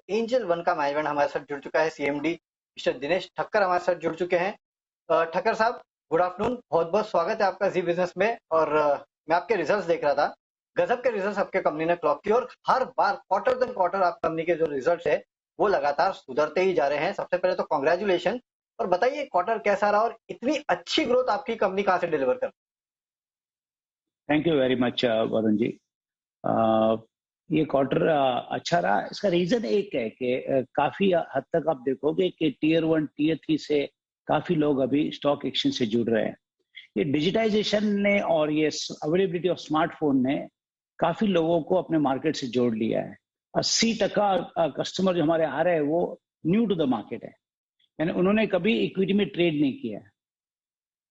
Angel one का management हमारे साथ जुड़ चुका है। सीएमडी मिस्टर दिनेश ठक्कर हमारे साथ जुड़ चुके हैं। ठक्कर साहब, गुड आफ्टरनून, बहुत बहुत स्वागत है आपका जी बिजनेस में। और मैं आपके रिजल्ट्स देख रहा था, गजब के रिजल्ट्स आपके कंपनी ने क्लॉक किए और हर बार क्वार्टर देन क्वार्टर आप कंपनी के जो रिजल्ट्स है वो लगातार सुधरते ही जा रहे हैं। सबसे पहले तो कॉन्ग्रेचुलेशन। और बताइए क्वार्टर कैसा रहा और इतनी अच्छी ग्रोथ आपकी कंपनी कहाँ से डिलीवर कर। Thank you very much Varun ji. ये क्वार्टर अच्छा रहा। इसका रीजन एक है कि काफी हद तक आप देखोगे कि टीयर 1 टीयर 3 से काफी लोग अभी स्टॉक एक्सचेंज से जुड़ रहे हैं। ये डिजिटाइजेशन ने और ये अवेलेबिलिटी ऑफ स्मार्टफोन ने काफी लोगों को अपने मार्केट से जोड़ लिया है। 80% कस्टमर जो हमारे आ रहे हैं वो न्यू टू द मार्केट है, यानी उन्होंने कभी इक्विटी में ट्रेड नहीं किया है।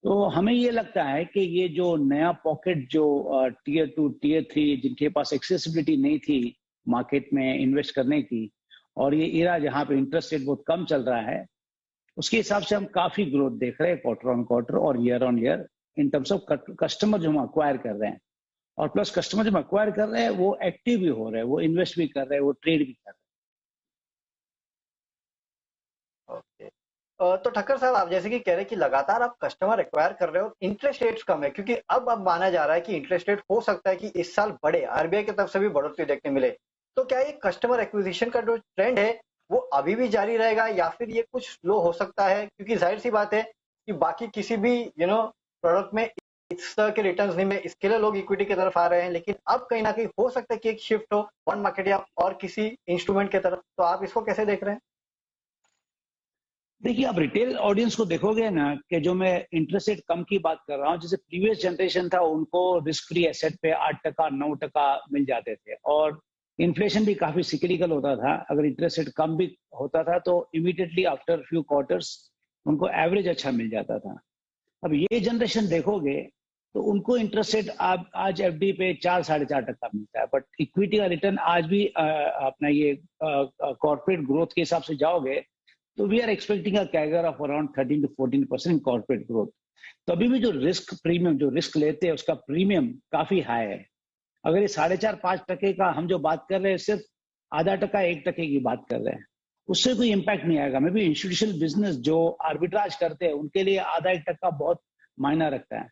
तो हमें ये लगता है कि ये जो नया पॉकेट जो टीयर 2 टीयर 3 जिनके पास एक्सेसिबिलिटी नहीं थी मार्केट में इन्वेस्ट करने की, और ये इरा जहाँ पे इंटरेस्ट रेट बहुत कम चल रहा है, उसके हिसाब से हम काफी ग्रोथ देख रहे हैं क्वार्टर ऑन क्वार्टर और year on year in terms of customer जो हम अक्वायर कर रहे हैं। और प्लस कस्टमर जो हम अक्वायर कर रहे हैं वो एक्टिव भी हो रहे हैं, वो इन्वेस्ट भी कर रहे हैं, वो ट्रेड भी कर रहे हैं। ओके, तो ठक्कर साहब, आप जैसे कि कह रहे हैं कि लगातार आप कस्टमर एक्वायर कर रहे हो, इंटरेस्ट रेट्स कम है, क्योंकि अब माना जा रहा है कि इंटरेस्ट रेट हो सकता है कि इस साल बढ़े, आरबीआई की तरफ से भी बढ़ोतरी देखने मिले। तो क्या ये कस्टमर एक्विजिशन का जो ट्रेंड है वो अभी भी जारी रहेगा या फिर ये कुछ स्लो हो सकता है? क्योंकि जाहिर सी बात है कि बाकी किसी भी प्रोडक्ट में इस तरह के रिटर्न्स नहीं में, इसके लिए लोग इक्विटी की तरफ आ रहे हैं, लेकिन अब कहीं ना कहीं हो सकता है कि एक शिफ्ट हो वन मार्केट या और किसी इंस्ट्रूमेंट की तरफ। तो आप इसको कैसे देख रहे हैं? देखिए, आप रिटेल ऑडियंस को देखोगे ना कि जो मैं इंटरेस्ट रेट कम की बात कर रहा हूँ, जैसे प्रीवियस जनरेशन था उनको रिस्क फ्री एसेट पे 8% 9% मिल जाते थे और इन्फ्लेशन भी काफी सिक्लिकल होता था। अगर इंटरेस्ट रेट कम भी होता था तो इमीडिएटली आफ्टर फ्यू क्वार्टर्स उनको एवरेज अच्छा मिल जाता था। अब ये जनरेशन देखोगे तो उनको इंटरेस्ट रेट आज एफडी पे 4-4.5% मिलता है, बट इक्विटी का रिटर्न आज भी अपना ये कॉर्पोरेट ग्रोथ के हिसाब से जाओगे तो we are expecting a CAGR of around 13 to 14% corporate growth. तो अभी भी जो रिस्क प्रीमियम जो रिस्क लेते हैं उसका प्रीमियम काफी हाई है। अगर ये 4.5-5% का हम जो बात कर रहे हैं, सिर्फ आधा टका 1% की बात कर रहे हैं, उससे कोई इंपैक्ट नहीं आएगा। मे भी इंस्टीट्यूशनल बिजनेस जो आर्बिट्राज करते हैं उनके लिए आधा 1% बहुत मायना रखता है,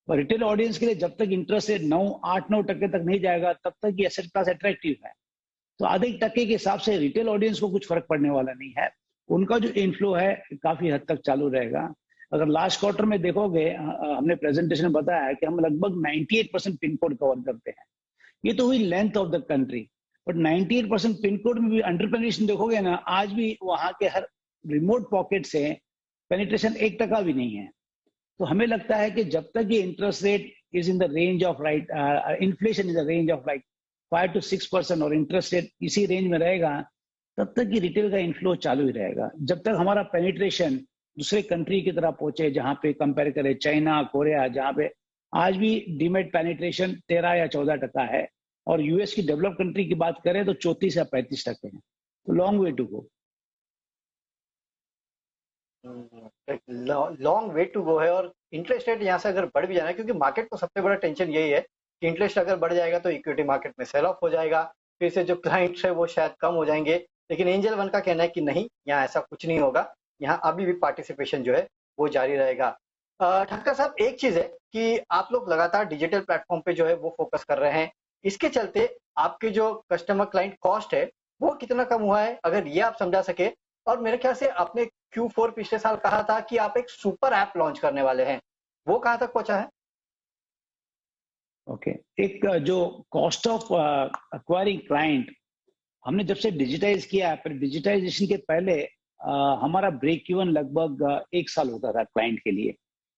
और रिटेल ऑडियंस के लिए जब तक इंटरेस्ट रेट 8-9% तक नहीं जाएगा तब तक ये एसेट क्लास अट्रैक्टिव है। तो आधे 1% के हिसाब से रिटेल ऑडियंस को कुछ फर्क पड़ने वाला नहीं है। उनका जो इनफ्लो है काफी हद तक चालू रहेगा। अगर लास्ट क्वार्टर में देखोगे, हमने प्रेजेंटेशन में बताया कि हम लगभग 98% पिन कोड कवर करते हैं। ये तो हुई length of the country, but 98% pin code में भी अंडर पेनिट्रेशन देखोगे ना, आज भी वहां के हर रिमोट पॉकेट से पेनिट्रेशन 1% भी नहीं है। तो हमें लगता है कि जब तक ये interest rate is in the range of inflation is the range of 5 to 6% और इंटरेस्ट रेट इसी रेंज में रहेगा, तब तक ये रिटेल का इनफ्लो चालू ही रहेगा। जब तक हमारा पेनिट्रेशन दूसरे कंट्री की तरह पहुंचे, जहां पे कंपेयर करें चाइना, कोरिया, जहां पे आज भी डीमेट पेनिट्रेशन 13 या 14% है, और यूएस की डेवलप कंट्री की बात करें तो 34 या 35% है। तो long way to go. Long way to go है। और इंटरेस्ट रेट यहाँ से अगर बढ़ भी जाना है, क्योंकि मार्केट को सबसे बड़ा टेंशन यही है कि इंटरेस्ट अगर बढ़ जाएगा तो इक्विटी मार्केट में सेल ऑफ हो जाएगा, फिर से जो क्लाइंट्स है वो शायद कम हो जाएंगे। लेकिन एंजल वन का कहना है कि नहीं, यहाँ ऐसा कुछ नहीं होगा, यहाँ अभी भी पार्टिसिपेशन जो है वो जारी रहेगा। ठक्कर साहब, एक चीज है कि आप लोग लगातार डिजिटल प्लेटफॉर्म पे जो है वो फोकस कर रहे हैं, इसके चलते आपके जो कस्टमर क्लाइंट कॉस्ट है वो कितना कम हुआ है, अगर ये आप समझा सके। और मेरे ख्याल से आपने Q4 पिछले साल कहा था कि आप एक सुपर ऐप लॉन्च करने वाले हैं, वो कहां तक पहुंचा है? ओके, एक जो कॉस्ट ऑफ एक्वायरिंग क्लाइंट हमने जब से डिजिटाइज किया है, पर डिजिटाइजेशन के पहले हमारा ब्रेक इवन लगभग 1 साल होता था क्लाइंट के लिए।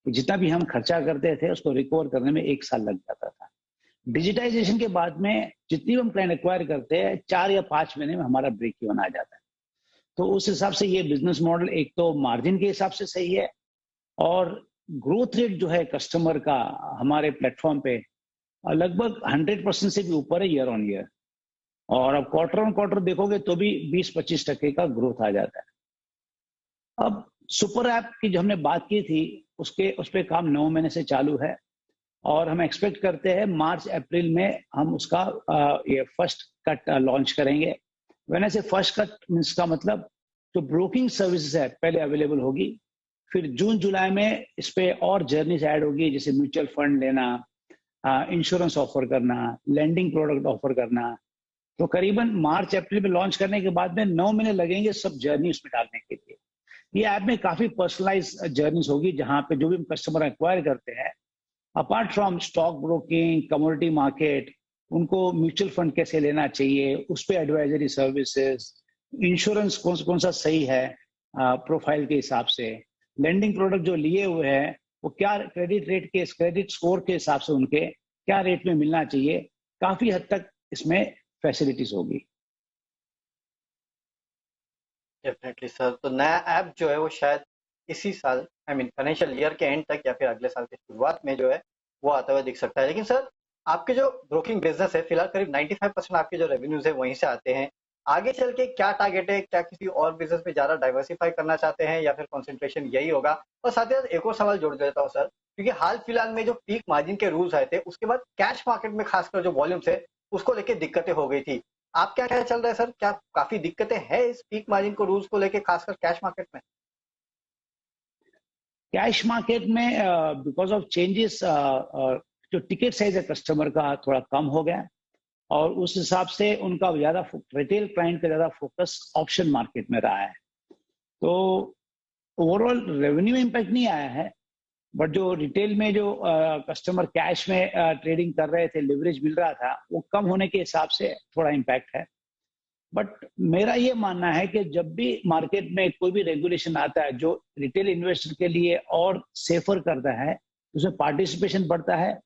जितना भी हम खर्चा करते थे उसको रिकवर करने में 1 साल लग जाता था। डिजिटाइजेशन के बाद में जितनी भी हम क्लाइंट एक्वायर करते हैं 4 या 5 महीने में हमारा ब्रेक इवन आ जाता है। तो उस हिसाब से ये बिजनेस मॉडल एक तो मार्जिन के हिसाब से सही है, और ग्रोथ रेट जो है कस्टमर का हमारे प्लेटफॉर्म पे लगभग 100% से भी ऊपर है ईयर ऑन ईयर। और अब क्वार्टर ऑन क्वार्टर देखोगे तो भी 20-25% का ग्रोथ आ जाता है। अब सुपर ऐप की जो हमने बात की थी उस पे काम 9 महीने से चालू है, और हम एक्सपेक्ट करते हैं मार्च अप्रैल में हम उसका ये फर्स्ट कट लॉन्च करेंगे। व्हेन आई से फर्स्ट कट मींस का मतलब जो ब्रोकिंग सर्विसेज है पहले अवेलेबल होगी, फिर जून जुलाई में इस पे और जर्नीज ऐड होगी, जैसे म्यूचुअल फंड लेना, इंश्योरेंस ऑफर करना, लैंडिंग प्रोडक्ट ऑफर करना। तो करीबन मार्च अप्रैल में लॉन्च करने के बाद में 9 महीने लगेंगे सब जर्नी उसमें डालने के लिए। ये ऐप में काफी पर्सनलाइज जर्नीज होगी, जहां पे जो भी कस्टमर एक्वायर करते हैं, apart from stock broking, commodity market, उनको म्यूचुअल फंड कैसे लेना चाहिए, उस पर एडवाइजरी सर्विसेज, इंश्योरेंस कौन सा सही है प्रोफाइल के हिसाब से, लेंडिंग प्रोडक्ट जो लिए हुए हैं वो क्या क्रेडिट स्कोर के हिसाब से उनके क्या रेट में मिलना चाहिए, काफी हद तक इसमें फैसिलिटीज होगी। डेफिनेटली सर, तो नया ऐप जो है वो शायद इसी साल फाइनेंशियल ईयर के एंड तक या फिर अगले साल की शुरुआत में जो है वो आता हुआ दिख सकता है। लेकिन सर, आपके जो ब्रोकिंग बिजनेस है, फिलहाल करीब 95% आपके जो रेवेन्यूज है वहीं से आते हैं। आगे चल के क्या टारगेट है? क्या किसी और बिजनेस में ज्यादा डाइवर्सिफाई करना चाहते हैं या फिर कंसंट्रेशन यही होगा? और साथ ही साथ एक और सवाल जोड़ देता हूँ सर, क्योंकि हाल फिलहाल में जो पीक मार्जिन के रूल्स आए थे उसके बाद कैश मार्केट में खासकर जो वॉल्यूम्स है उसको लेकर दिक्कतें हो गई थी। आप क्या क्या चल रहा है सर? क्या काफी दिक्कतें हैं इस पीक मार्जिन को रूल्स को लेके, खासकर कैश मार्केट में? कैश मार्केट में बिकॉज ऑफ चेंजेस जो टिकट साइज है कस्टमर का थोड़ा कम हो गया, और उस हिसाब से उनका ज्यादा रिटेल क्लाइंट का ज्यादा फोकस ऑप्शन मार्केट में रहा है। तो ओवरऑल रेवेन्यू में इम्पैक्ट नहीं आया है, बट जो रिटेल में जो कस्टमर कैश में ट्रेडिंग कर रहे थे, लिवरेज मिल रहा था, वो कम होने के हिसाब से थोड़ा इम्पैक्ट है। बट मेरा ये मानना है कि जब भी मार्केट में कोई भी रेगुलेशन आता है जो रिटेल इन्वेस्टर के लिए और सेफर करता है, उसमें पार्टिसिपेशन बढ़ता है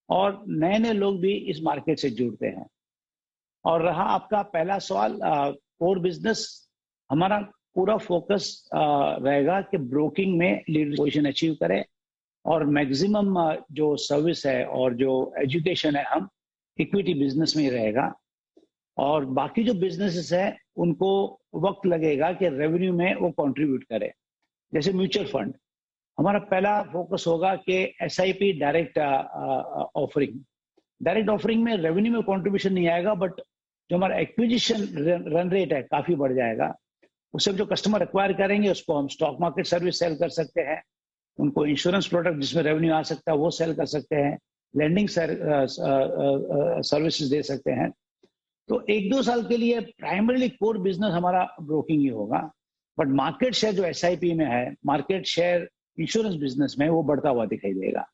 और नए नए लोग भी इस मार्केट से जुड़ते हैं। और रहा आपका पहला सवाल, कोर बिजनेस, हमारा पूरा फोकस रहेगा कि ब्रोकिंग में लीडर पोजीशन अचीव करें, और मैक्सिमम जो सर्विस है और जो एजुकेशन है हम इक्विटी बिजनेस में ही रहेगा। और बाकी जो बिजनेसेस है उनको वक्त लगेगा कि रेवेन्यू में वो कंट्रीब्यूट करे। जैसे म्यूचुअल फंड, हमारा पहला फोकस होगा कि एसआईपी डायरेक्ट ऑफरिंग में रेवेन्यू में कंट्रीब्यूशन नहीं आएगा, बट जो हमारा एक्विजिशन रन रेट है काफी बढ़ जाएगा। उससे जो कस्टमर एक्वायर करेंगे उसको हम स्टॉक मार्केट सर्विस सेल कर सकते हैं, उनको इंश्योरेंस प्रोडक्ट जिसमें रेवेन्यू आ सकता है वो सेल कर सकते हैं, लैंडिंग सर्विसेज दे सकते हैं। तो 1-2 साल के लिए प्राइमरीली कोर बिजनेस हमारा ब्रोकिंग ही होगा, बट मार्केट शेयर जो एसआईपी में है, मार्केट शेयर इंश्योरेंस बिजनेस में वो बढ़ता हुआ दिखाई देगा।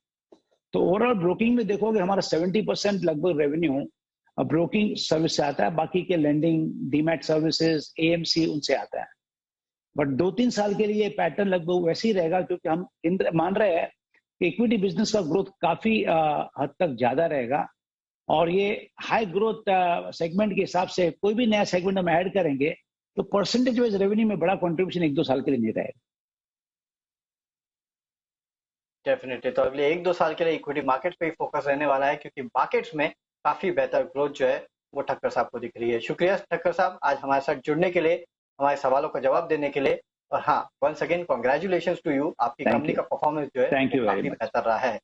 तो ओवरऑल ब्रोकिंग में देखोगे हमारा 70% लगभग रेवेन्यू ब्रोकिंग सर्विस से आता है, बाकी के लैंडिंग, डीमैट सर्विसेज, एएमसी उनसे आता है। बट 2-3 साल के लिए पैटर्न लगभग वैसे ही रहेगा, क्योंकि हम मान रहे हैं कि इक्विटी बिजनेस का ग्रोथ काफी हद तक ज्यादा रहेगा, और ये हाई ग्रोथ सेगमेंट के हिसाब से कोई भी नया सेगमेंट हम ऐड करेंगे तो परसेंटेज वाइज रेवेन्यू में बड़ा कंट्रीब्यूशन 1-2 साल के लिए नहीं रहेगा। डेफिनेटली, तो अगले 1-2 साल के लिए इक्विटी मार्केट पे ही फोकस रहने वाला है, क्योंकि मार्केट्स में काफी बेहतर ग्रोथ जो है वो ठक्कर साहब को दिख रही है। शुक्रिया ठक्कर साहब, आज हमारे साथ जुड़ने के लिए, हमारे सवालों का जवाब देने के लिए। और हाँ, once again congratulation to you, आपकी कंपनी का परफॉर्मेंस जो है थैंक यू काफी बेहतर रहा है।